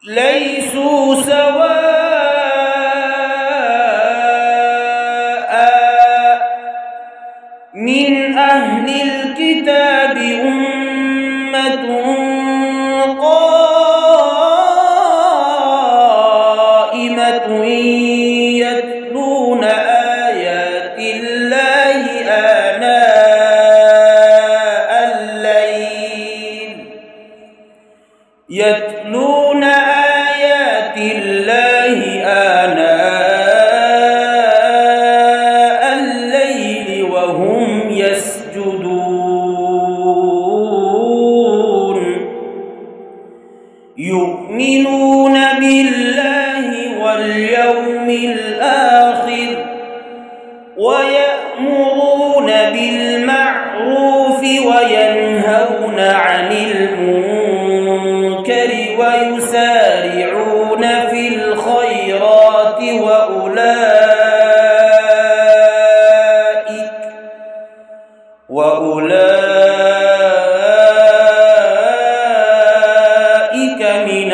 ليسوا سواء من أهل الكتاب أمة قائمة يتلون آيات الله آناء الليل وهم يسجدون يؤمنون بالله واليوم الآخر ويأمرون بالمعروف وينهون عن المنكر ويسارعون في الخيرات وأولئك من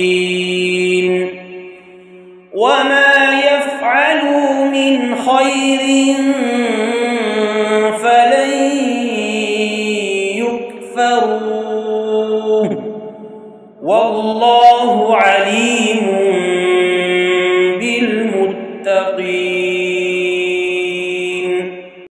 الصالحين وما يفعلوا من خير فلن يكفروه والله عليم